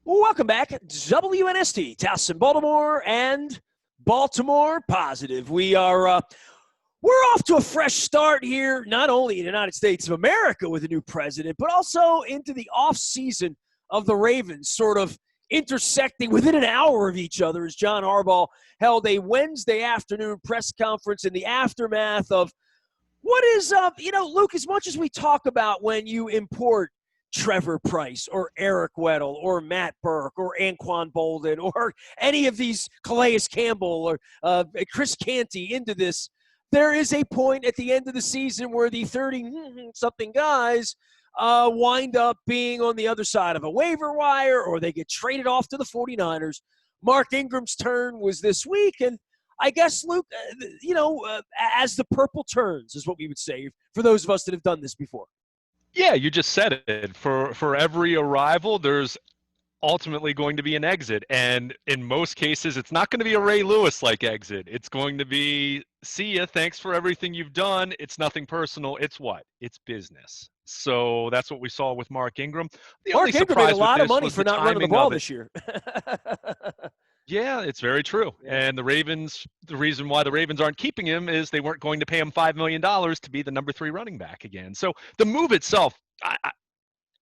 Welcome back, WNST, Towson, Baltimore, and Baltimore Positive. We're off to a fresh start here, not only in the United States of America with a new president, but also into the offseason of the Ravens, sort of intersecting within an hour of each other as John Harbaugh held a Wednesday afternoon press conference in the aftermath of what is, Luke, as much as we talk about when you import Trevor Price or Eric Weddle or Matt Burke or Anquan Bolden or any of these Calais Campbell or Chris Canty into this, there is a point at the end of the season where the 30-something guys wind up being on the other side of a waiver wire or they get traded off to the 49ers. Mark Ingram's turn was this week, and I guess, Luke, as the purple turns is what we would say for those of us that have done this before. Yeah, you just said it. For every arrival, there's ultimately going to be an exit. And in most cases, it's not going to be a Ray Lewis-like exit. It's going to be, see ya, thanks for everything you've done. It's nothing personal. It's what? It's business. So that's what we saw with Mark Ingram. Mark Ingram made a lot of money for not running the ball this year. Yeah, it's very true. Yeah. And the reason why the Ravens aren't keeping him is they weren't going to pay him $5 million to be the number 3 running back again. So the move itself,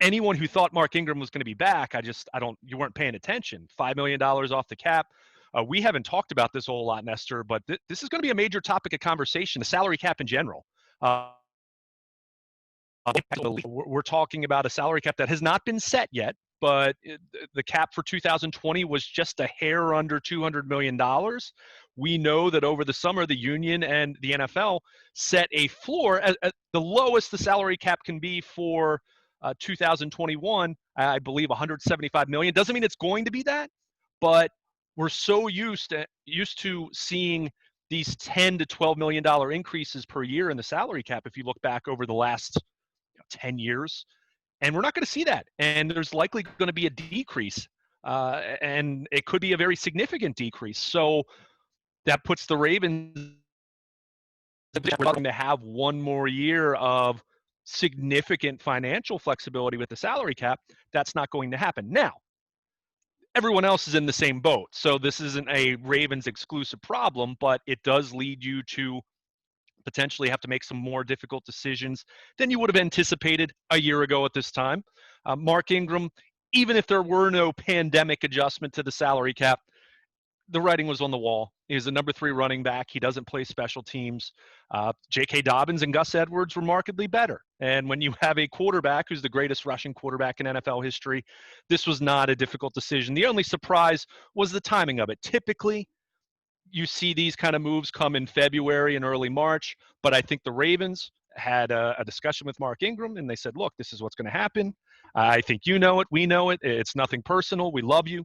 anyone who thought Mark Ingram was going to be back, you weren't paying attention. $5 million off the cap. We haven't talked about this a whole lot, Nestor, but this is going to be a major topic of conversation, the salary cap in general. We're talking about a salary cap that has not been set yet, but the cap for 2020 was just a hair under $200 million. We know that over the summer, the union and the NFL set a floor at the lowest the salary cap can be for 2021, I believe $175 million. Doesn't mean it's going to be that, but we're so used to seeing these $10 to $12 million increases per year in the salary cap if you look back over the last 10 years. And we're not going to see that. And there's likely going to be a decrease. And it could be a very significant decrease. So that puts the Ravens going to have one more year of significant financial flexibility with the salary cap. That's not going to happen. Now, everyone else is in the same boat. So this isn't a Ravens exclusive problem, but it does lead you to potentially have to make some more difficult decisions than you would have anticipated a year ago at this time. Mark Ingram, even if there were no pandemic adjustment to the salary cap, the writing was on the wall. He's a number 3 running back. He doesn't play special teams. J.K. Dobbins and Gus Edwards were markedly better. And when you have a quarterback who's the greatest rushing quarterback in NFL history, this was not a difficult decision. The only surprise was the timing of it. Typically, you see these kind of moves come in February and early March, but I think the Ravens had a discussion with Mark Ingram, and they said, look, this is what's going to happen. I think you know it. We know it. It's nothing personal. We love you.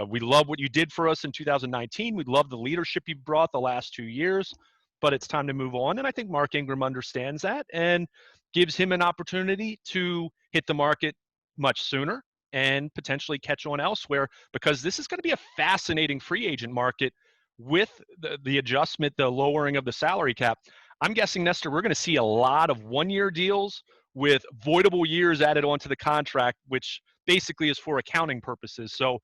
We love what you did for us in 2019. We love the leadership you brought the last 2 years, but it's time to move on. And I think Mark Ingram understands that and gives him an opportunity to hit the market much sooner and potentially catch on elsewhere, because this is going to be a fascinating free agent market with the adjustment, the lowering of the salary cap. I'm guessing, Nestor, we're going to see a lot of 1-year deals with voidable years added onto the contract, which basically is for accounting purposes. So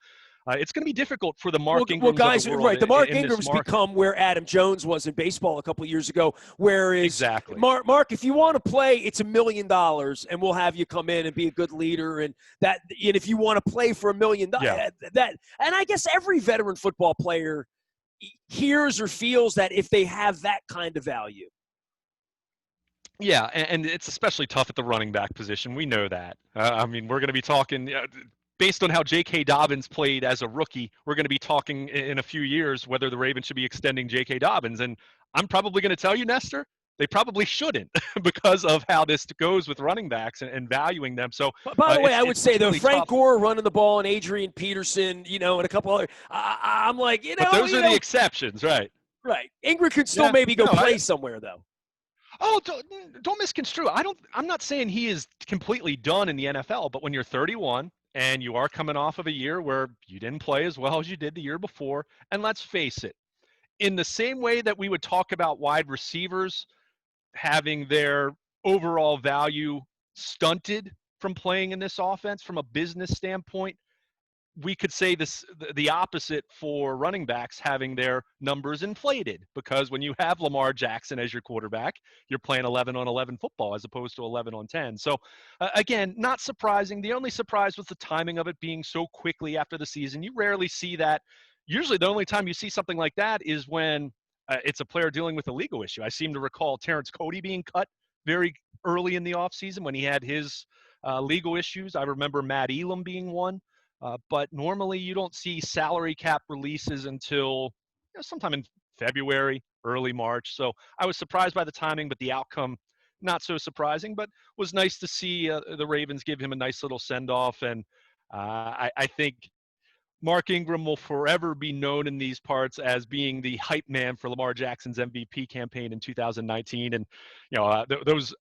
it's going to be difficult for the Mark Ingrams guys, of the world. right? The Mark Ingrams become where Adam Jones was in baseball a couple of years ago. Whereas, exactly, Mark, if you want to play, it's $1 million, and we'll have you come in and be a good leader, and that. And if you want to play for $1 million, and I guess every veteran football player hears or feels that if they have that kind of value. Yeah, and it's especially tough at the running back position. We know that. I mean, we're going to be talking based on how J.K. Dobbins played as a rookie. We're going to be talking in a few years whether the Ravens should be extending J.K. Dobbins. And I'm probably going to tell you, Nestor, they probably shouldn't because of how this goes with running backs and valuing them. So, by the way, I would say, though, really Frank tough. Gore running the ball and Adrian Peterson, and a couple other I'm like, But those are the exceptions, right? Right. Ingram could still maybe go play somewhere, though. Oh, don't misconstrue. I'm not saying he is completely done in the NFL, but when you're 31 and you are coming off of a year where you didn't play as well as you did the year before, and let's face it, in the same way that we would talk about wide receivers having their overall value stunted from playing in this offense from a business standpoint, we could say the opposite for running backs having their numbers inflated, because when you have Lamar Jackson as your quarterback, you're playing 11 on 11 football as opposed to 11 on 10. So again, not surprising. The only surprise was the timing of it being so quickly after the season. You rarely see that. Usually the only time you see something like that is when it's a player dealing with a legal issue. I seem to recall Terrence Cody being cut very early in the offseason when he had his legal issues. I remember Matt Elam being one. But normally you don't see salary cap releases until sometime in February, early March. So I was surprised by the timing, but the outcome, not so surprising, but was nice to see the Ravens give him a nice little send-off. And I think Mark Ingram will forever be known in these parts as being the hype man for Lamar Jackson's MVP campaign in 2019. And, those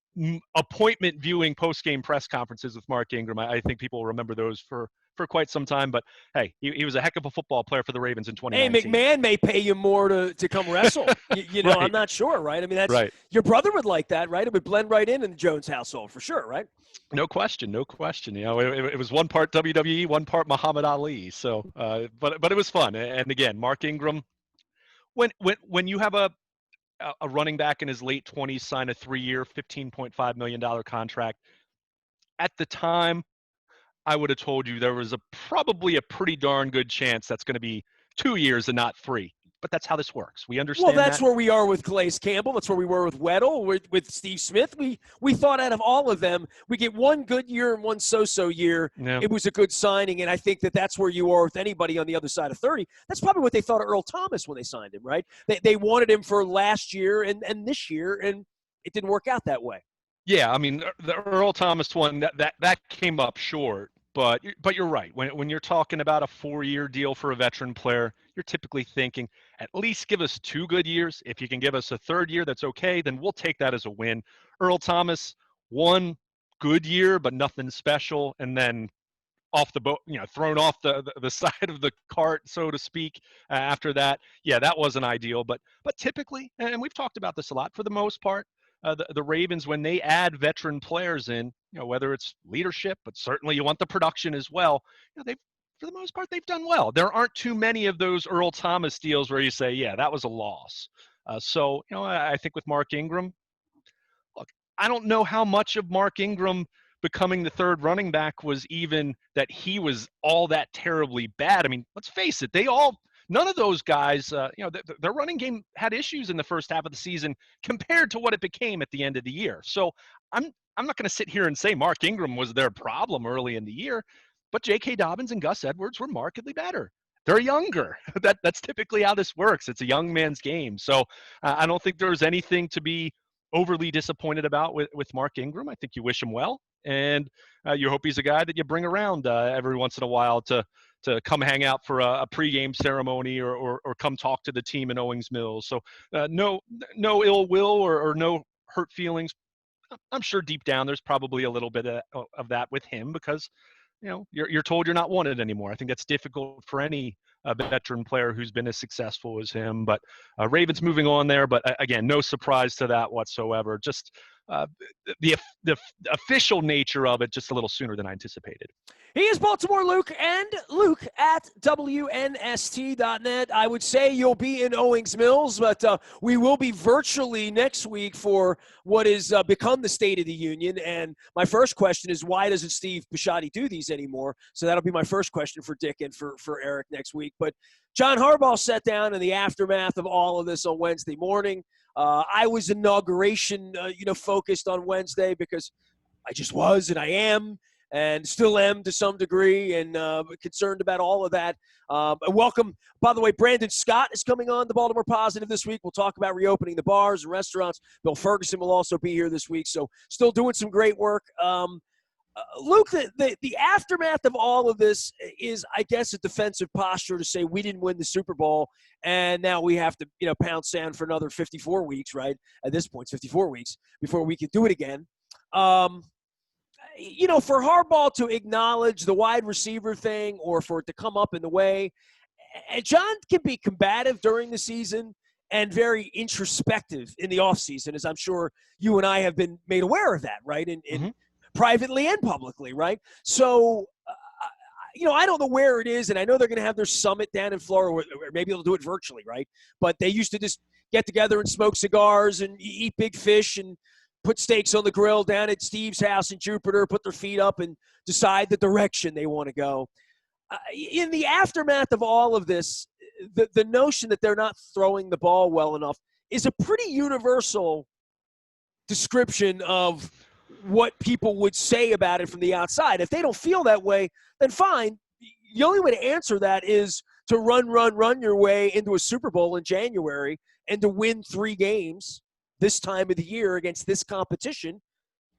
appointment viewing post-game press conferences with Mark Ingram, I think people will remember those for quite some time. But, hey, he was a heck of a football player for the Ravens in 2019. Hey, McMahon may pay you more to come wrestle. Right. I'm not sure, right? I mean, that's right. Your brother would like that, right? It would blend right in the Jones household for sure, right? No question. It was one part WWE, one part Muhammad Ali. So, but it was fun. And again, Mark Ingram, when you have a running back in his late 20s sign a 3-year, $15.5 million contract, at the time, I would have told you there was probably a pretty darn good chance that's going to be 2 years and not 3. But that's how this works. We understand. Well, that's where we are with Calais Campbell. That's where we were with Weddle, with Steve Smith. We thought out of all of them, we get one good year and one so-so year. Yeah. It was a good signing, and I think that's where you are with anybody on the other side of 30. That's probably what they thought of Earl Thomas when they signed him, right? They wanted him for last year and this year, and it didn't work out that way. Yeah, I mean, the Earl Thomas one, that came up short. But you're right. When you're talking about a 4-year deal for a veteran player, you're typically thinking at least give us 2 good years. If you can give us a 3rd year, that's okay. Then we'll take that as a win. Earl Thomas, 1 good year, but nothing special, and then off the boat, thrown off the side of the cart, so to speak. After that, yeah, that wasn't ideal. But typically, and we've talked about this a lot, for the most part, the Ravens, when they add veteran players in, whether it's leadership, but certainly you want the production as well, for the most part, they've done well. There aren't too many of those Earl Thomas deals where you say, yeah, that was a loss. So, I think with Mark Ingram, look, I don't know how much of Mark Ingram becoming the 3rd running back was even that he was all that terribly bad. I mean, let's face it, none of those guys, their running game had issues in the first half of the season compared to what it became at the end of the year. So I'm not going to sit here and say Mark Ingram was their problem early in the year, but J.K. Dobbins and Gus Edwards were markedly better. They're younger. That's typically how this works. It's a young man's game. So I don't think there's anything to be overly disappointed about with Mark Ingram. I think you wish him well, and you hope he's a guy that you bring around every once in a while to come hang out for a pregame ceremony or come talk to the team in Owings Mills. So no ill will or no hurt feelings. I'm sure deep down there's probably a little bit of that with him because, you're told you're not wanted anymore. I think that's difficult for any veteran player who's been as successful as him. But Ravens moving on there. But again, no surprise to that whatsoever. Just the official nature of it just a little sooner than I anticipated. He is Baltimore Luke, and Luke at WNST.net. I would say you'll be in Owings Mills, but we will be virtually next week for what has become the State of the Union. And my first question is, why doesn't Steve Bisciotti do these anymore? So that'll be my first question for Dick and for Eric next week. But John Harbaugh sat down in the aftermath of all of this on Wednesday morning. I was inauguration, focused on Wednesday because I just was and I am and still am to some degree and concerned about all of that. Welcome, by the way, Brandon Scott is coming on the Baltimore Positive this week. We'll talk about reopening the bars and restaurants. Bill Ferguson will also be here this week, so still doing some great work. Luke, the aftermath of all of this is, I guess, a defensive posture to say we didn't win the Super Bowl, and now we have to, pound sand for another 54 weeks, right? At this point, 54 weeks before we can do it again. For Harbaugh to acknowledge the wide receiver thing or for it to come up in the way, and John can be combative during the season and very introspective in the offseason, as I'm sure you and I have been made aware of that, right? In privately and publicly, right? So, I don't know where it is, and I know they're going to have their summit down in Florida, or maybe they'll do it virtually, right? But they used to just get together and smoke cigars and eat big fish and put steaks on the grill down at Steve's house in Jupiter, put their feet up and decide the direction they want to go. In the aftermath of all of this, the notion that they're not throwing the ball well enough is a pretty universal description of what people would say about it from the outside. If they don't feel that way, then fine. The only way to answer that is to run your way into a Super Bowl in January and to win 3 games this time of the year against this competition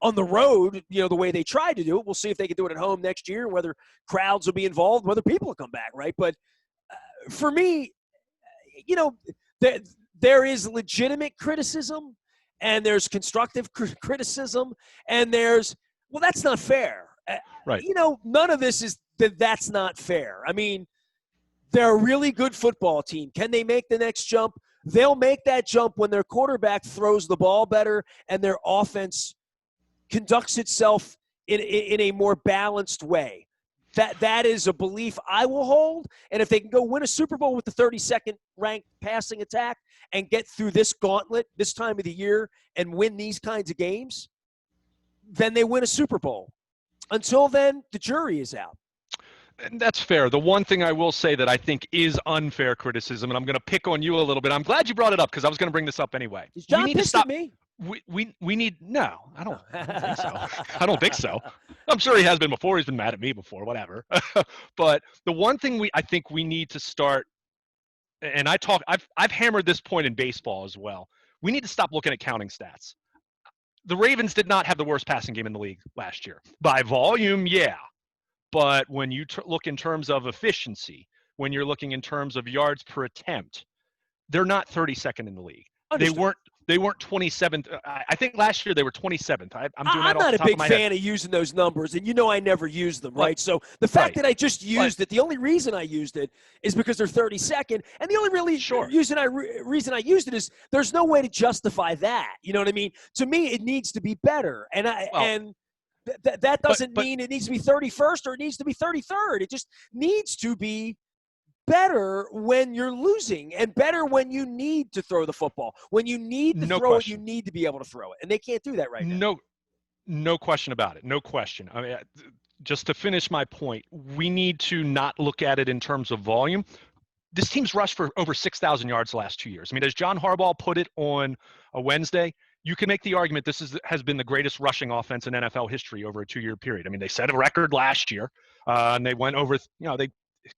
on the road, the way they tried to do it. We'll see if they can do it at home next year, whether crowds will be involved, whether people will come back, right? But for me, there is legitimate criticism and there's constructive criticism and there's, well, that's not fair. Right. None of this is that's not fair. I mean, they're a really good football team. Can they make the next jump? They'll make that jump when their quarterback throws the ball better and their offense conducts itself in a more balanced way. That is a belief I will hold. And if they can go win a Super Bowl with the 32nd ranked passing attack and get through this gauntlet this time of the year and win these kinds of games, then they win a Super Bowl. Until then, the jury is out. And that's fair. The one thing I will say that I think is unfair criticism, and I'm going to pick on you a little bit. I'm glad you brought it up because I was going to bring this up anyway. Is John pissed at me? We need no. I don't think so. I don't think so. I'm sure he has been before. He's been mad at me before. Whatever. But the one thing I think we need to start, and I've hammered this point in baseball as well. We need to stop looking at counting stats. The Ravens did not have the worst passing game in the league last year by volume. Yeah. But when you look in terms of efficiency, when you're looking in terms of yards per attempt, they're not 32nd in the league. Understood. They weren't 27th. I think last year they were 27th. I'm not a big fan of using those numbers, and I never use them, right? So the fact that I just used it, the only reason I used it is because they're 32nd, and the only reason I used it is there's no way to justify that. You know what I mean? To me, it needs to be better, that doesn't mean it needs to be 31st or it needs to be 33rd. It just needs to be better when you're losing and better when you need to throw the football. When you need to throw it, you need to be able to throw it. And they can't do that right now. No question about it. No question. I mean, just to finish my point, we need to not look at it in terms of volume. This team's rushed for over 6,000 yards the last 2 years. I mean, as John Harbaugh put it on a Wednesday, you can make the argument this has been the greatest rushing offense in NFL history over a 2-year period. I mean, they set a record last year, and they went over, they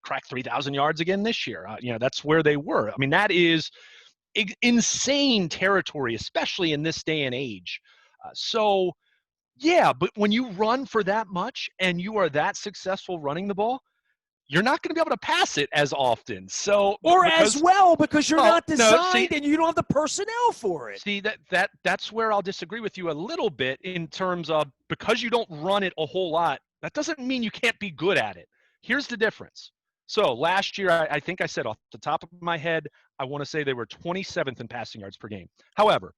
cracked 3,000 yards again this year. That's where they were. I mean, that is insane territory, especially in this day and age. But when you run for that much and you are that successful running the ball, you're not going to be able to pass it as often. Because you're not designed and you don't have the personnel for it. See, that's where I'll disagree with you a little bit in terms of because you don't run it a whole lot, that doesn't mean you can't be good at it. Here's the difference. So last year, I think I said off the top of my head, I want to say they were 27th in passing yards per game. However,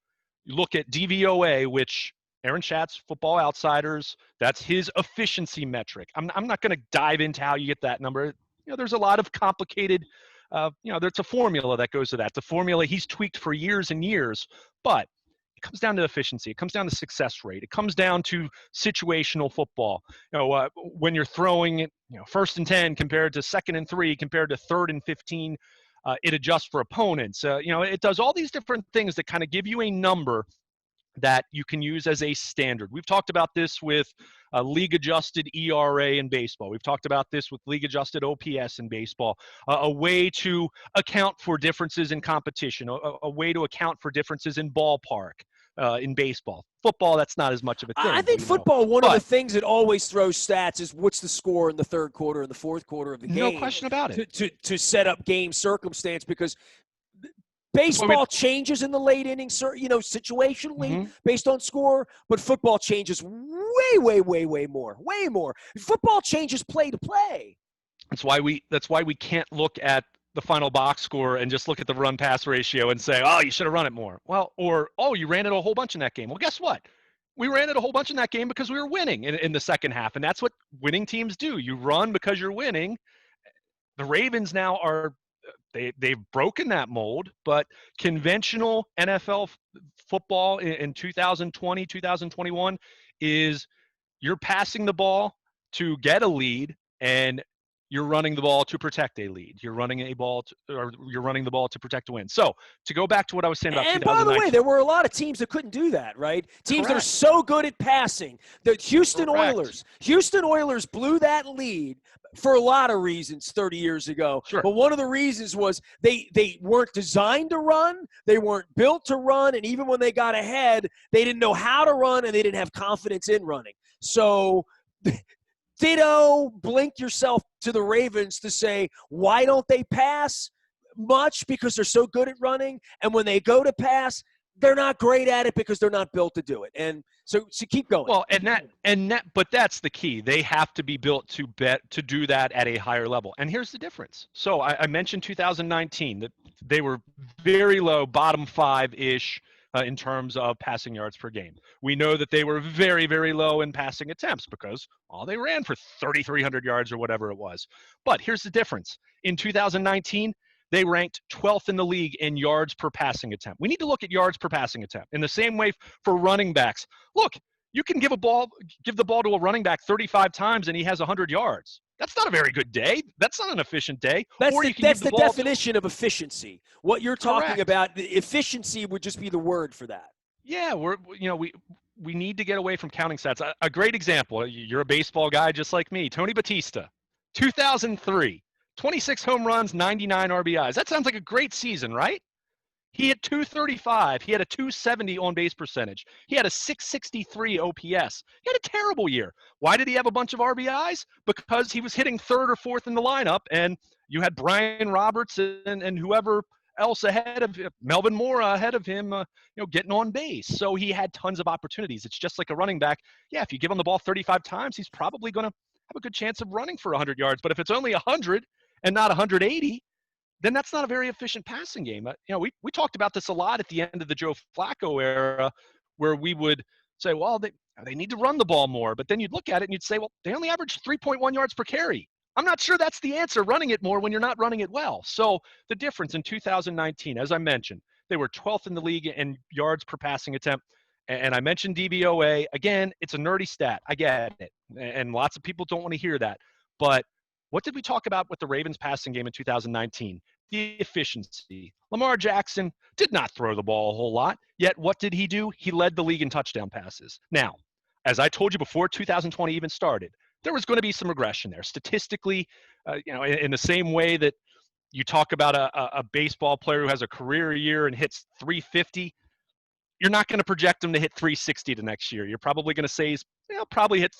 you look at DVOA, which Aaron Schatz, Football Outsiders, that's his efficiency metric. I'm not going to dive into how you get that number. There's a lot of complicated, there's a formula that goes to that. The formula he's tweaked for years and years, but it comes down to efficiency. It comes down to success rate. It comes down to situational football. When you're throwing, 1st and 10 compared to 2nd and 3 compared to 3rd and 15, it adjusts for opponents. It does all these different things that kind of give you a number that you can use as a standard. We've talked about this with league-adjusted ERA in baseball. We've talked about this with league-adjusted OPS in baseball, a way to account for differences in competition, a way to account for differences in ballpark in baseball. Football, that's not as much of a thing. I think football, one of the things that always throws stats is what's the score in the 3rd quarter and the 4th quarter of the game. No question about it. To set up game circumstance because baseball changes in the late innings, situationally based on score, but football changes way more. Football changes play to play. That's why we can't look at the final box score and just look at the run pass ratio and say, oh, you should have run it more. Well, or, oh, you ran it a whole bunch in that game. Well, guess what? We ran it a whole bunch in that game because we were winning in the second half, and that's what winning teams do. You run because you're winning. The Ravens now are they've broken that mold, but conventional NFL football in 2020, 2021 is you're passing the ball to get a lead and you're running the ball to protect a lead. You're running you're running the ball to protect a win. So to go back to what I was saying about And by the way, 2019. there were a lot of teams that couldn't do that, right? Teams that are Correct. so good at passing. The Houston Correct. Oilers blew that lead for a lot of reasons 30 years ago. Sure. But one of the reasons was they weren't designed to run, they weren't built to run, and even when they got ahead, they didn't know how to run and they didn't have confidence in running. So ditto, blink yourself to the Ravens to say, why don't they pass much? Because they're so good at running. And when they go to pass, they're not great at it because they're not built to do it. And so keep going. Well, but that's the key. They have to be built to do that at a higher level. And here's the difference. So I mentioned 2019 that they were very low, bottom five-ish in terms of passing yards per game. We know that they were very, very low in passing attempts because they ran for 3,300 yards or whatever it was. But here's the difference. In 2019, they ranked 12th in the league in yards per passing attempt. We need to look at yards per passing attempt. In the same way for running backs. Look, you can give the ball to a running back 35 times and he has 100 yards. That's not a very good day. That's not an efficient day. That's the definition of efficiency. What you're talking about, the efficiency would just be the word for that. Yeah, we need to get away from counting stats. A great example, you're a baseball guy just like me, Tony Batista, 2003, 26 home runs, 99 RBIs. That sounds like a great season, right? He had 235. He had a 270 on base percentage. He had a 663 OPS. He had a terrible year. Why did he have a bunch of RBIs? Because he was hitting third or fourth in the lineup, and you had Brian Roberts and whoever else ahead of him, Melvin Mora ahead of him, getting on base. So he had tons of opportunities. It's just like a running back. Yeah, if you give him the ball 35 times, he's probably going to have a good chance of running for 100 yards. But if it's only 100 and not 180, then that's not a very efficient passing game. We talked about this a lot at the end of the Joe Flacco era, where we would say, well, they need to run the ball more. But then you'd look at it and you'd say, well, they only average 3.1 yards per carry. I'm not sure that's the answer, running it more when you're not running it well. So the difference in 2019, as I mentioned, they were 12th in the league in yards per passing attempt. And I mentioned DVOA. Again, it's a nerdy stat. I get it. And lots of people don't want to hear that. But what did we talk about with the Ravens passing game in 2019? The efficiency. Lamar Jackson did not throw the ball a whole lot, yet what did he do? He led the league in touchdown passes. Now, as I told you before 2020 even started, there was going to be some regression there. Statistically, in the same way that you talk about a baseball player who has a career year and hits 350, you're not going to project him to hit 360 the next year. You're probably going to say he's probably hit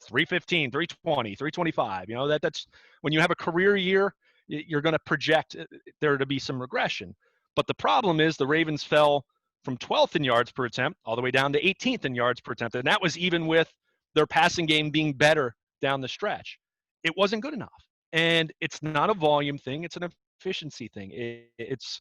315, 320, 325. That's when you have a career year, you're going to project there to be some regression. But the problem is the Ravens fell from 12th in yards per attempt all the way down to 18th in yards per attempt. And that was even with their passing game being better down the stretch. It wasn't good enough. And it's not a volume thing. It's an efficiency thing. It's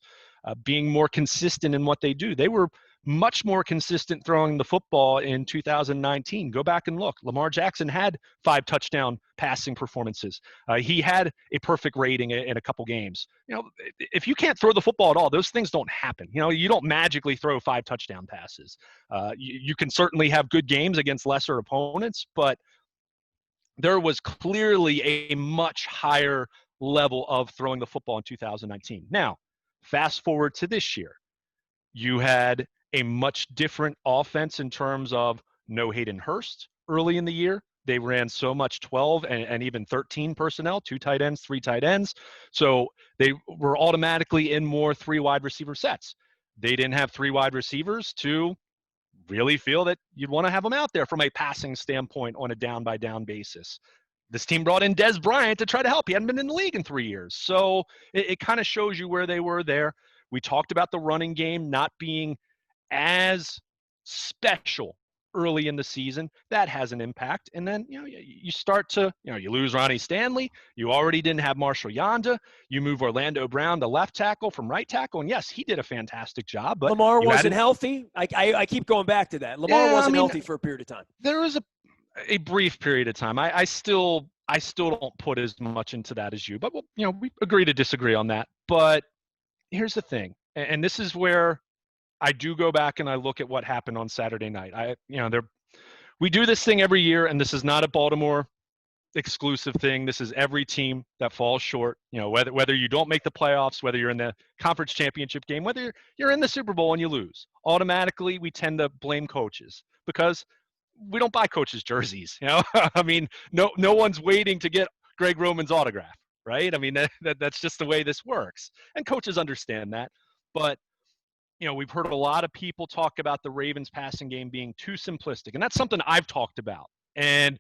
being more consistent in what they do. They were much more consistent throwing the football in 2019. Go back and look. Lamar Jackson had 5 touchdown passing performances. He had a perfect rating in a couple games. If you can't throw the football at all, those things don't happen. You don't magically throw 5 touchdown passes. You can certainly have good games against lesser opponents, but there was clearly a much higher level of throwing the football in 2019. Now, fast forward to this year. You had a much different offense in terms of no Hayden Hurst early in the year. They ran so much 12 and even 13 personnel, 2 tight ends, 3 tight ends. So they were automatically in more 3 wide receiver sets. They didn't have 3 wide receivers to really feel that you'd want to have them out there from a passing standpoint on a down-by-down basis. This team brought in Des Bryant to try to help. He hadn't been in the league in 3 years. So it kind of shows you where they were there. We talked about the running game not being as special early in the season. That has an impact. And then, you start to, you lose Ronnie Stanley. You already didn't have Marshall Yonda. You move Orlando Brown to left tackle from right tackle. And yes, he did a fantastic job, but Lamar you wasn't added, healthy. I keep going back to that. Lamar yeah, I wasn't mean, healthy for a period of time. there was a brief period of time. I still don't put as much into that as you, but we agree to disagree on that. But here's the thing, and this is where I do go back and I look at what happened on Saturday night. We do this thing every year, and this is not a Baltimore exclusive thing. This is every team that falls short. Whether you don't make the playoffs, whether you're in the conference championship game, whether you're in the Super Bowl and you lose, automatically we tend to blame coaches because we don't buy coaches' jerseys. I mean, no one's waiting to get Greg Roman's autograph, right? I mean, that's just the way this works, and coaches understand that. But we've heard a lot of people talk about the Ravens passing game being too simplistic, and that's something I've talked about. And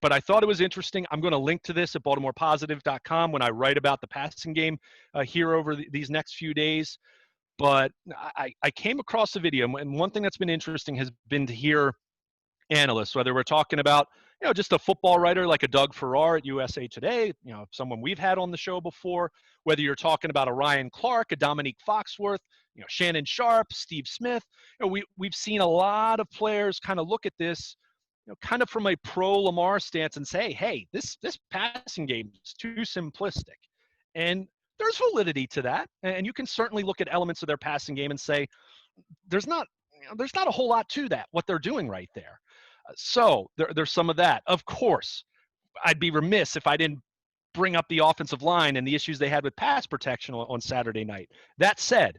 but I thought it was interesting. I'm going to link to this at BaltimorePositive.com when I write about the passing game here over these next few days. But I came across a video, and one thing that's been interesting has been to hear analysts, whether we're talking about just a football writer like a Doug Farrar at USA Today, someone we've had on the show before, whether you're talking about a Ryan Clark, a Dominique Foxworth, Shannon Sharp, Steve Smith. We've seen a lot of players kind of look at this, kind of from a pro Lamar stance and say, hey, this passing game is too simplistic. And there's validity to that. And you can certainly look at elements of their passing game and say, there's not a whole lot to that, what they're doing right there. So there's some of that. Of course, I'd be remiss if I didn't bring up the offensive line and the issues they had with pass protection on Saturday night. That said,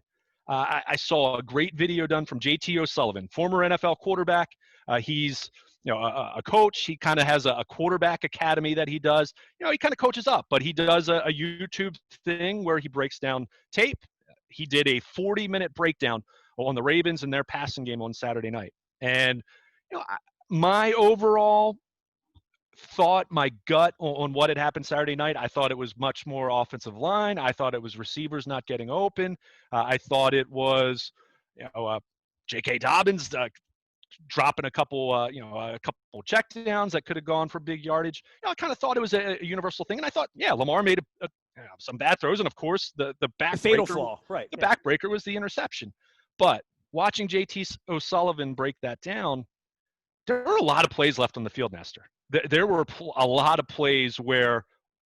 I saw a great video done from JT O'Sullivan, former NFL quarterback. He's a coach. He kind of has a quarterback academy that he does. He kind of coaches up, but he does a YouTube thing where he breaks down tape. He did a 40-minute breakdown on the Ravens and their passing game on Saturday night. And my overall thought, my gut on what had happened Saturday night, I thought it was much more offensive line. I thought it was receivers not getting open. I thought it was, J.K. Dobbins dropping a couple checkdowns that could have gone for big yardage. I kind of thought it was a universal thing, and I thought, Lamar made some bad throws, and of course the fatal flaw, right? The backbreaker was the interception. But watching JT O'Sullivan break that down, there were a lot of plays left on the field, Nestor. There were a lot of plays where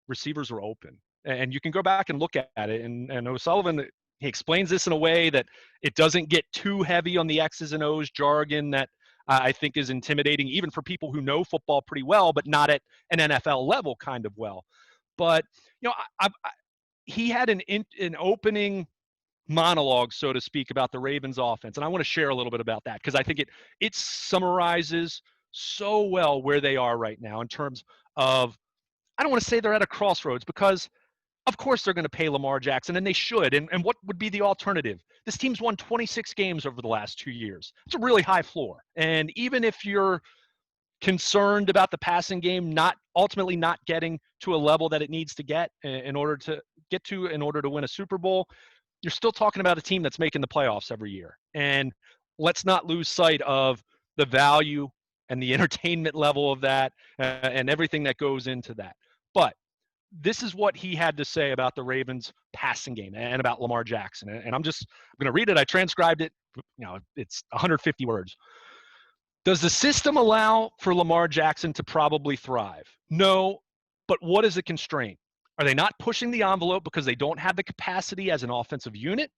receivers were open. And you can go back and look at it. And O'Sullivan, he explains this in a way that it doesn't get too heavy on the X's and O's jargon that I think is intimidating, even for people who know football pretty well, but not at an NFL level kind of well. But, he had an opening monologue, so to speak, about the Ravens offense. And I want to share a little bit about that because I think it summarizes so well where they are right now in terms of, I don't want to say they're at a crossroads because of course they're going to pay Lamar Jackson, and they should. And what would be the alternative? This team's won 26 games over the last 2 years. It's a really high floor. And even if you're concerned about the passing game ultimately not getting to a level that it needs to get in order to win a Super Bowl, you're still talking about a team that's making the playoffs every year. And let's not lose sight of the value and the entertainment level of that and everything that goes into that. But this is what he had to say about the Ravens passing game and about Lamar Jackson. And I'm going to read it. I transcribed it. It's 150 words. Does the system allow for Lamar Jackson to probably thrive? No, but what is the constraint? Are they not pushing the envelope because they don't have the capacity as an offensive unit,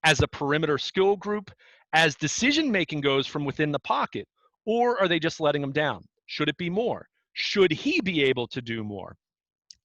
as a perimeter skill group, as decision-making goes from within the pocket? Or are they just letting them down? Should it be more? Should he be able to do more?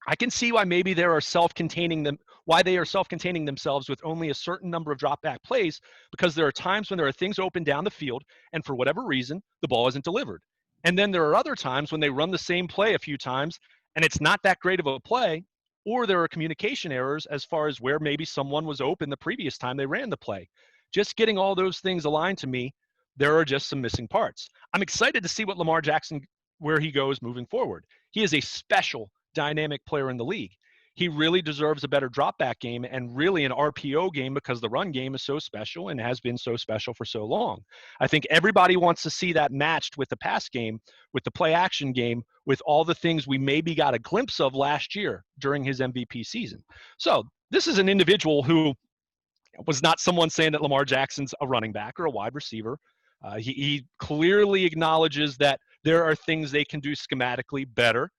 I can see why maybe they are self-containing themselves with only a certain number of drop-back plays, because there are times when there are things open down the field, and for whatever reason, the ball isn't delivered. And then there are other times when they run the same play a few times, and it's not that great of a play, or there are communication errors as far as where maybe someone was open the previous time they ran the play. Just getting all those things aligned to me, there are just some missing parts. I'm excited to see what Lamar Jackson, where he goes moving forward. He is a special, dynamic player in the league. he really deserves a better drop back game and really an RPO game because the run game is so special and has been so special for so long. I think everybody wants to see that matched with the pass game, with the play action game, with all the things we maybe got a glimpse of last year during his MVP season. So this is an individual who was not someone saying that Lamar Jackson's a running back or a wide receiver. He clearly acknowledges that there are things they can do schematically better.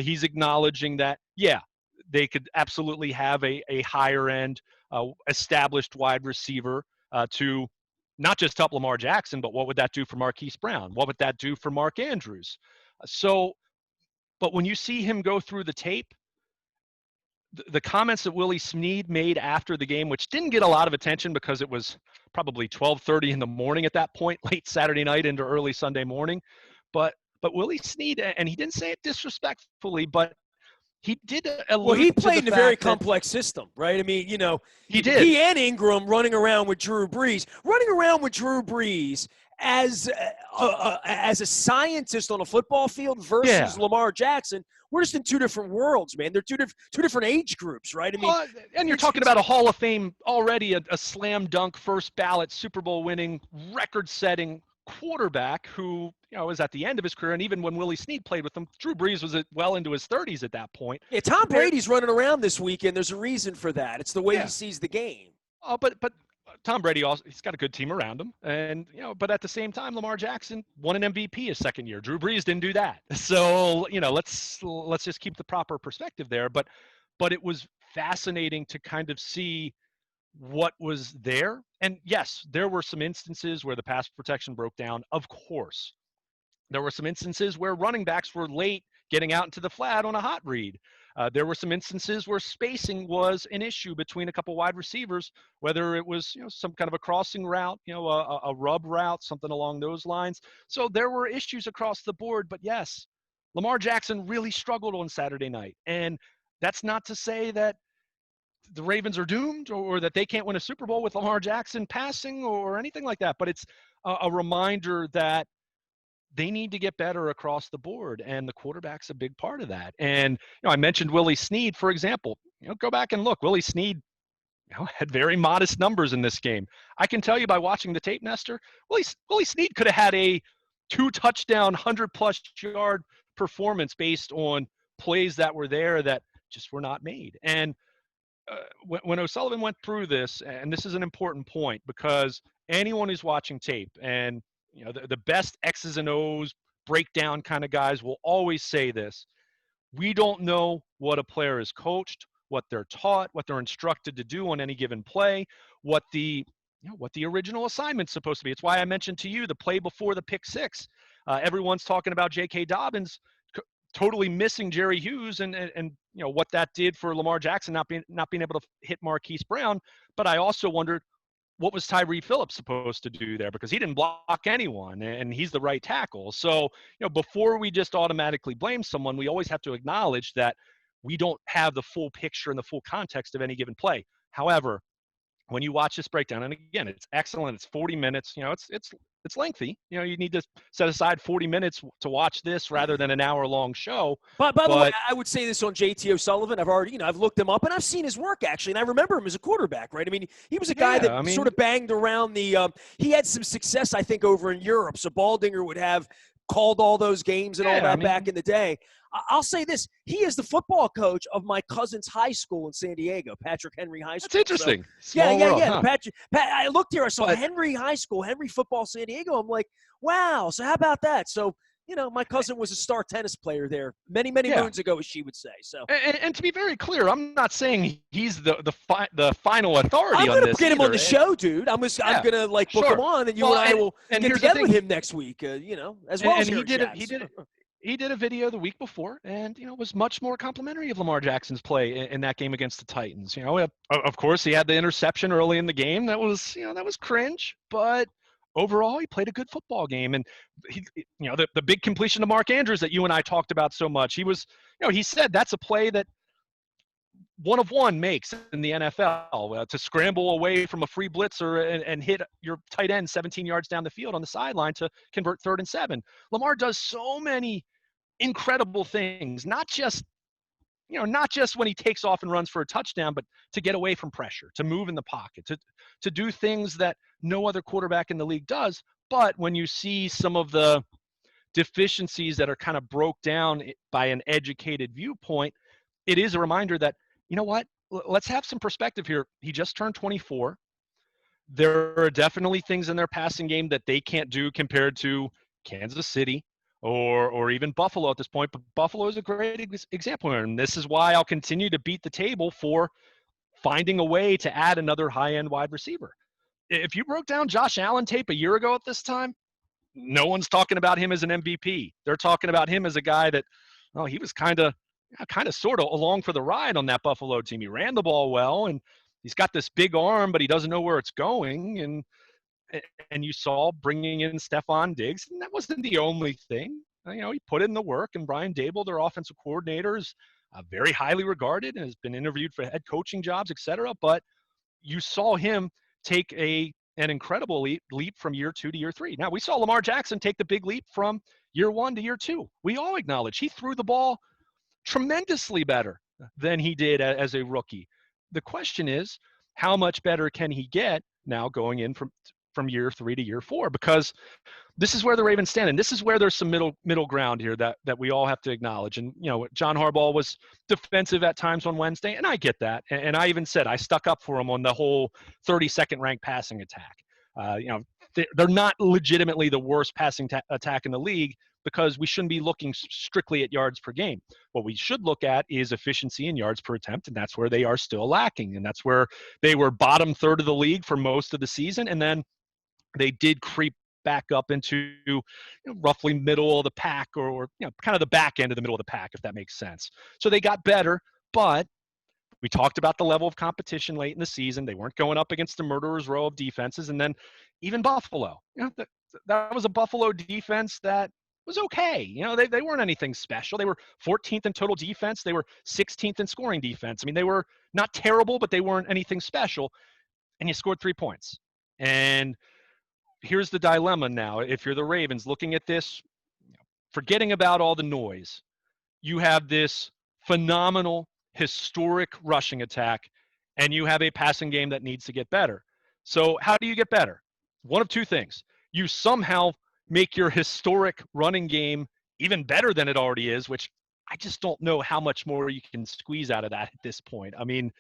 He's acknowledging that, yeah, they could absolutely have a higher end established wide receiver to not just help Lamar Jackson, but what would that do for Marquise Brown? What would that do for Mark Andrews? But when you see him go through the tape, the comments that Willie Snead made after the game, which didn't get a lot of attention because it was probably 12:30 in the morning at that point, late Saturday night into early Sunday morning. But Willie Snead, and he didn't say it disrespectfully, but he did allude Well, he to played the in a very fact that complex system, right? I mean, he did. he and Ingram running around with Drew Brees as a scientist on a football field versus Lamar Jackson. We're just in two different worlds, man. They're two different age groups, right? I mean, and you're talking about a Hall of Fame already, a slam dunk, first ballot, Super Bowl winning, record-setting quarterback who was at the end of his career, and even when Willie Snead played with him, Drew Brees was well into his 30s at that point. Yeah, Tom Brady's running around this weekend. There's a reason for that. It's the way he sees the game. Oh, but Tom Brady also, he's got a good team around him, and but at the same time, Lamar Jackson won an MVP his second year. Drew Brees didn't do that. So let's just keep the proper perspective there. But it was fascinating to kind of see what was there. And yes, there were some instances where the pass protection broke down. Of course, there were some instances where running backs were late getting out into the flat on a hot read. There were some instances where spacing was an issue between a couple wide receivers, whether it was some kind of a crossing route, a rub route, something along those lines. So there were issues across the board. But yes, Lamar Jackson really struggled on Saturday night. And that's not to say that the Ravens are doomed or that they can't win a Super Bowl with Lamar Jackson passing or anything like that. But it's a reminder that they need to get better across the board, and the quarterback's a big part of that. And I mentioned Willie Snead, for example. Go back and look. Willie Snead had very modest numbers in this game. I can tell you by watching the tape, Nestor, Willie Snead could have had a 2-touchdown, 100-plus yard performance based on plays that were there that just were not made. And when O'Sullivan went through this, and this is an important point because anyone who's watching tape and the best X's and O's breakdown kind of guys will always say this: we don't know what a player is coached, what they're taught, what they're instructed to do on any given play, what the original assignment's supposed to be. It's why I mentioned to you the play before the pick six. Everyone's talking about J.K. Dobbins totally missing Jerry Hughes and what that did for Lamar Jackson not being able to hit Marquise Brown. But I also wondered, what was Tyree Phillips supposed to do there? Because he didn't block anyone, and he's the right tackle. So, before we just automatically blame someone, we always have to acknowledge that we don't have the full picture and the full context of any given play. However, when you watch this breakdown, and again, it's excellent. It's 40 minutes. It's lengthy. You need to set aside 40 minutes to watch this rather than an hour-long show. By the way, I would say this on JT O'Sullivan. I've looked him up, and I've seen his work, actually, and I remember him as a quarterback, right? I mean, he was a guy that sort of banged around the he had some success, I think, over in Europe. So Baldinger would have called all those games and all that back in the day. I'll say this. He is the football coach of my cousin's high school in San Diego, Patrick Henry High School. That's interesting. So, yeah. Huh? I looked here. I saw Henry High School, Henry Football San Diego. I'm like, wow. So how about that? So, my cousin was a star tennis player there many moons ago, as she would say. So, and to be very clear, I'm not saying he's the final authority on this. I'm going to get him on the show, dude. I'm going to book him on, and you and I will get together with him next week. As well. And he did a video the week before, and was much more complimentary of Lamar Jackson's play in that game against the Titans. Of course, he had the interception early in the game. That was cringe, but overall, he played a good football game. And the big completion to Mark Andrews that you and I talked about so much. He was, he said that's a play that one of one makes in the NFL to scramble away from a free blitzer and hit your tight end 17 yards down the field on the sideline to convert 3rd and 7. Lamar does so many incredible things, not just not just when he takes off and runs for a touchdown, but to get away from pressure, to move in the pocket, to do things that no other quarterback in the league does. But when you see some of the deficiencies that are kind of broke down by an educated viewpoint, it is a reminder that, you know what, let's have some perspective here. He just turned 24. There are definitely things in their passing game that they can't do compared to Kansas City or even Buffalo at this point. But Buffalo is a great example, and this is why I'll continue to beat the table for finding a way to add another high-end wide receiver. If you broke down Josh Allen tape a year ago at this time, no one's talking about him as an MVP. They're talking about him as a guy that, he was kind of sort of along for the ride on that Buffalo team. He ran the ball well, and he's got this big arm, but he doesn't know where it's going. And you saw bringing in Stephon Diggs, and that wasn't the only thing. He put in the work, and Brian Dable, their offensive coordinator, is very highly regarded and has been interviewed for head coaching jobs, et cetera. But you saw him take an incredible leap from year 2 to year 3. Now, we saw Lamar Jackson take the big leap from year 1 to year 2. We all acknowledge he threw the ball tremendously better than he did as a rookie. The question is, how much better can he get now going in from year 3 to year 4? Because this is where the Ravens stand, and this is where there's some middle ground here that we all have to acknowledge. And John Harbaugh was defensive at times on Wednesday, and I get that. And I even said I stuck up for him on the whole 32nd ranked passing attack. They're not legitimately the worst passing attack in the league, because we shouldn't be looking strictly at yards per game. What we should look at is efficiency in yards per attempt, and that's where they are still lacking. And that's where they were bottom third of the league for most of the season, and then they did creep back up into roughly middle of the pack, or kind of the back end of the middle of the pack, if that makes sense. So they got better, but we talked about the level of competition late in the season. They weren't going up against the murderer's row of defenses. And then even Buffalo, that was a Buffalo defense that was okay. They weren't anything special. They were 14th in total defense. They were 16th in scoring defense. I mean, they were not terrible, but they weren't anything special. And you scored 3 points. And here's the dilemma now. If you're the Ravens looking at this, forgetting about all the noise, you have this phenomenal, historic rushing attack, and you have a passing game that needs to get better. So how do you get better? One of two things. You somehow make your historic running game even better than it already is, which I just don't know how much more you can squeeze out of that at this point. I mean,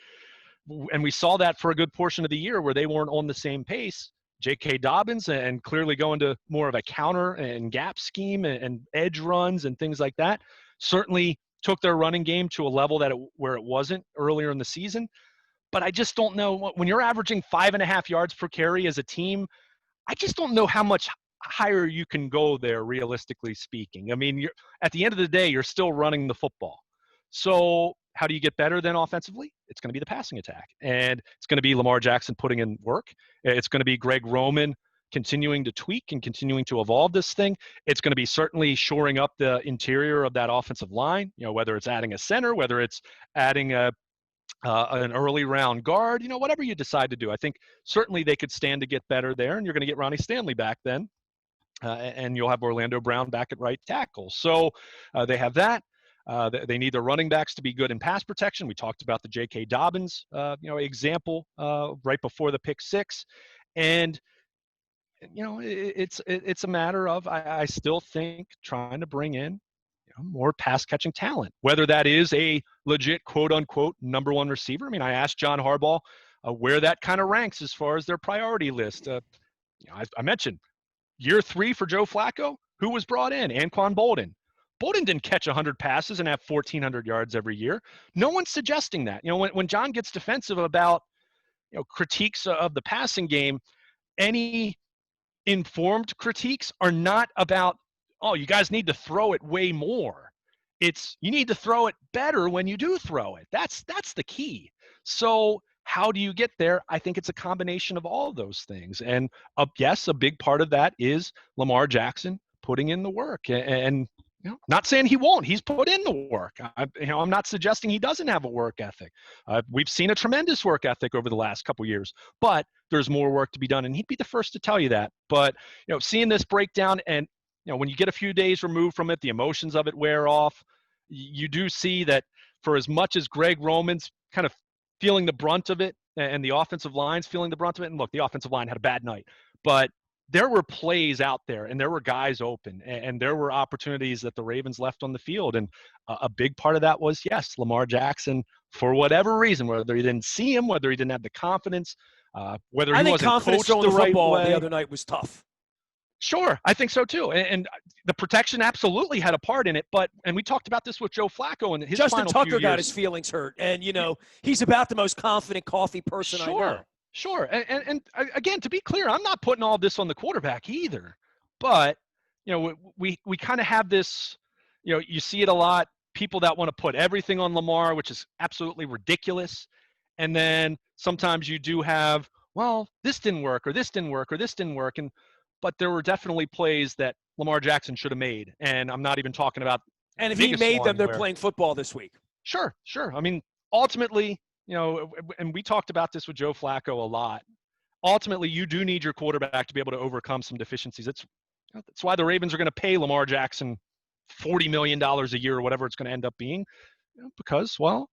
and we saw that for a good portion of the year where they weren't on the same pace. J.K. Dobbins, and clearly going to more of a counter and gap scheme and edge runs and things like that, certainly took their running game to a level where it wasn't earlier in the season. But I just don't know, when you're averaging 5.5 yards per carry as a team, I just don't know how much higher you can go there, realistically speaking. I mean, at the end of the day, you're still running the football. So how do you get better then offensively? It's going to be the passing attack. And it's going to be Lamar Jackson putting in work. It's going to be Greg Roman continuing to tweak and continuing to evolve this thing. It's going to be certainly shoring up the interior of that offensive line, whether it's adding a center, whether it's adding an early round guard, whatever you decide to do. I think certainly they could stand to get better there, and you're going to get Ronnie Stanley back then. And you'll have Orlando Brown back at right tackle. So they have that. They need their running backs to be good in pass protection. We talked about the J.K. Dobbins, example right before the pick six, and it's a matter of I still think trying to bring in more pass catching talent, whether that is a legit quote unquote number one receiver. I mean, I asked John Harbaugh where that kind of ranks as far as their priority list. I mentioned year 3 for Joe Flacco. Who was brought in? Anquan Bolden. Bolden didn't catch 100 passes and have 1,400 yards every year. No one's suggesting that. When John gets defensive about critiques of the passing game, any informed critiques are not about, oh, you guys need to throw it way more. It's you need to throw it better when you do throw it. That's the key. So how do you get there? I think it's a combination of all of those things. And yes, a big part of that is Lamar Jackson putting in the work. And not saying he won't. He's put in the work. I'm not suggesting he doesn't have a work ethic. We've seen a tremendous work ethic over the last couple of years, but there's more work to be done, and he'd be the first to tell you that. But seeing this breakdown, and when you get a few days removed from it, the emotions of it wear off. You do see that for as much as Greg Roman's kind of feeling the brunt of it and the offensive line's feeling the brunt of it, and look, the offensive line had a bad night, but there were plays out there and there were guys open and there were opportunities that the Ravens left on the field. And a big part of that was, yes, Lamar Jackson, for whatever reason, whether he didn't see him, whether he didn't have the confidence, whether he wasn't coached the right way. The other night was tough. Sure, I think so too. And the protection absolutely had a part in it. And we talked about this with Joe Flacco and his Justin final Tucker few got years. his feelings hurt. And, he's about the most confident coffee person I know. Sure. And again, to be clear, I'm not putting all this on the quarterback either. But, we kind of have this, you see it a lot, people that want to put everything on Lamar, which is absolutely ridiculous. And then sometimes you do have, well, this didn't work or this didn't work or this didn't work. But there were definitely plays that Lamar Jackson should have made. And I'm not even talking about. And if he made them, they're playing football this week. Sure. I mean, ultimately, and we talked about this with Joe Flacco a lot. Ultimately, you do need your quarterback to be able to overcome some deficiencies. That's why the Ravens are going to pay Lamar Jackson $40 million a year or whatever it's going to end up being, because, well,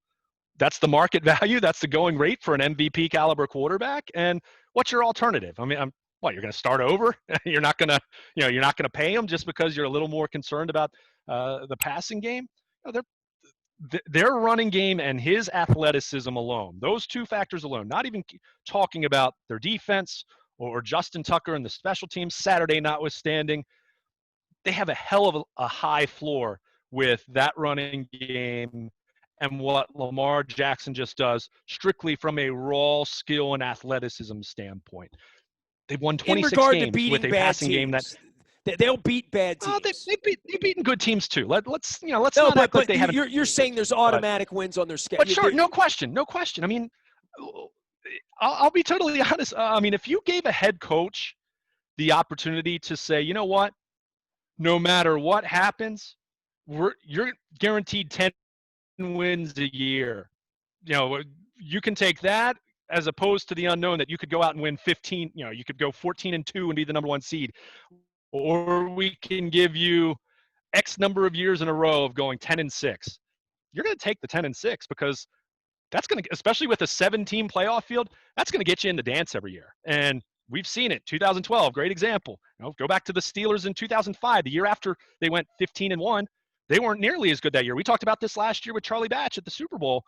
that's the market value. That's the going rate for an MVP caliber quarterback. And what's your alternative? I mean, you're going to start over? You're not going to pay him just because you're a little more concerned about the passing game? Their running game and his athleticism alone, those two factors alone, not even talking about their defense or Justin Tucker and the special teams, Saturday notwithstanding, they have a hell of a high floor with that running game and what Lamar Jackson just does strictly from a raw skill and athleticism standpoint. They've won 26 games with a passing game that they'll beat bad teams. They've beaten good teams too. Let's not act like they haven't. You're saying there's automatic wins on their schedule. But sure, no question. I mean, I'll be totally honest. I mean, if you gave a head coach the opportunity to say, you know what, no matter what happens, you're guaranteed 10 wins a year. You can take that as opposed to the unknown that you could go out and win 15. You could go 14-2 and be the number one seed. Or we can give you X number of years in a row of going 10-6. You're going to take the 10-6 because that's going to, especially with a 7-team playoff field, that's going to get you in the dance every year. And we've seen it. 2012, great example. Go back to the Steelers in 2005, the year after they went 15-1. They weren't nearly as good that year. We talked about this last year with Charlie Batch at the Super Bowl.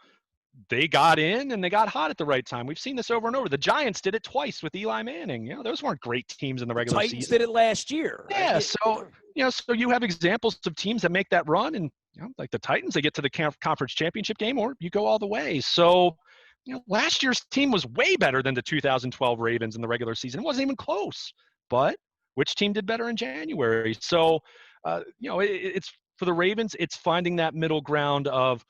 They got in and they got hot at the right time. We've seen this over and over. The Giants did it twice with Eli Manning. Those weren't great teams in the regular season. Titans did it last year. Yeah, so you have examples of teams that make that run, and like the Titans, they get to the conference championship game, or you go all the way. So, last year's team was way better than the 2012 Ravens in the regular season. It wasn't even close. But which team did better in January? So, it's for the Ravens, it's finding that middle ground of,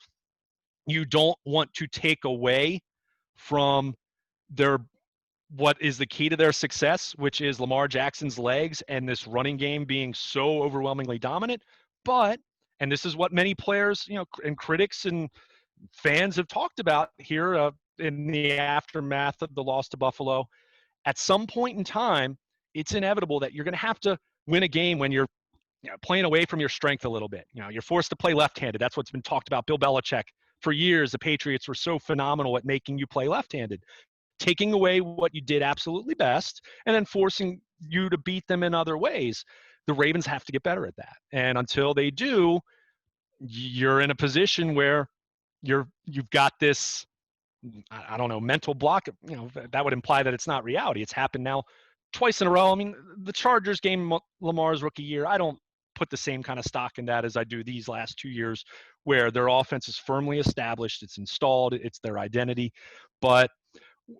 you don't want to take away from what is the key to their success, which is Lamar Jackson's legs and this running game being so overwhelmingly dominant. But, and this is what many players, and critics and fans have talked about here in the aftermath of the loss to Buffalo, at some point in time, it's inevitable that you're going to have to win a game when you're playing away from your strength a little bit. You're forced to play left-handed. That's what's been talked about. Bill Belichick. For years, the Patriots were so phenomenal at making you play left-handed, taking away what you did absolutely best and then forcing you to beat them in other ways. The Ravens have to get better at that. And until they do, you're in a position where you've got this, I don't know, mental block. That would imply that it's not reality. It's happened now twice in a row. I mean, the Chargers game, Lamar's rookie year, I don't put the same kind of stock in that as I do these last 2 years, where their offense is firmly established, it's installed, it's their identity. But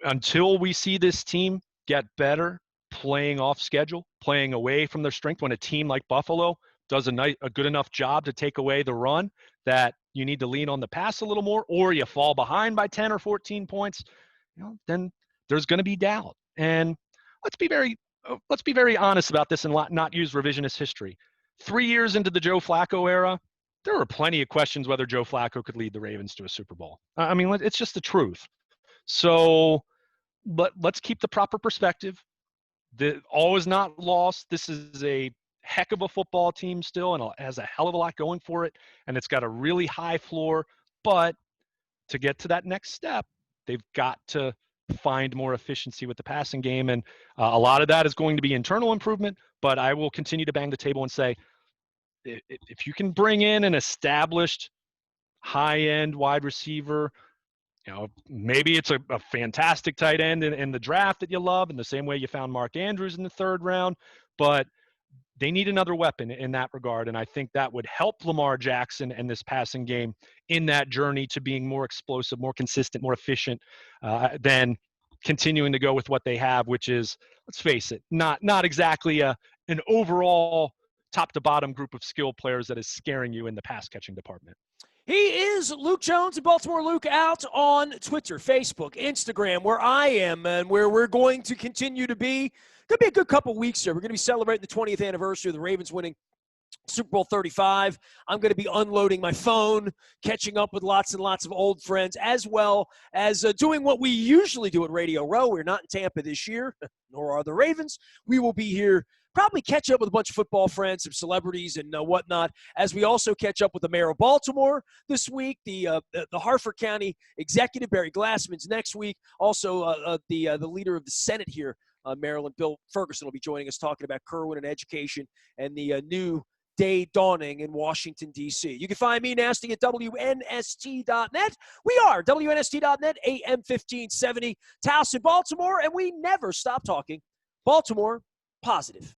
until we see this team get better playing off schedule, playing away from their strength, when a team like Buffalo does a good enough job to take away the run, that you need to lean on the pass a little more, or you fall behind by 10 or 14 points, then there's going to be doubt. And let's be very honest about this and not use revisionist history. 3 years into the Joe Flacco era, there were plenty of questions whether Joe Flacco could lead the Ravens to a Super Bowl. I mean, it's just the truth. So, but let's keep the proper perspective. All is not lost. This is a heck of a football team still, and has a hell of a lot going for it, and it's got a really high floor. But to get to that next step, they've got to find more efficiency with the passing game. And a lot of that is going to be internal improvement, but I will continue to bang the table and say, if you can bring in an established high-end wide receiver, maybe it's a fantastic tight end in the draft that you love, in the same way you found Mark Andrews in the 3rd round, but they need another weapon in that regard. And I think that would help Lamar Jackson and this passing game in that journey to being more explosive, more consistent, more efficient than continuing to go with what they have, which is, let's face it, not exactly an overall top to bottom group of skill players that is scaring you in the pass catching department. He is Luke Jones and Baltimore Luke out on Twitter, Facebook, Instagram, where I am and where we're going to continue to be. Going to be a good couple weeks here. We're going to be celebrating the 20th anniversary of the Ravens winning Super Bowl 35. I'm going to be unloading my phone, catching up with lots and lots of old friends, as well as doing what we usually do at Radio Row. We're not in Tampa this year, nor are the Ravens. We will be here, probably catch up with a bunch of football friends, some celebrities and whatnot, as we also catch up with the mayor of Baltimore this week, the Harford County executive, Barry Glassman's next week, also the leader of the Senate here, Maryland, Bill Ferguson, will be joining us talking about Kerwin and education and the new day dawning in Washington, D.C. You can find me, Nasty, at WNST.net. We are WNST.net, AM 1570, Towson, Baltimore, and we never stop talking Baltimore positive.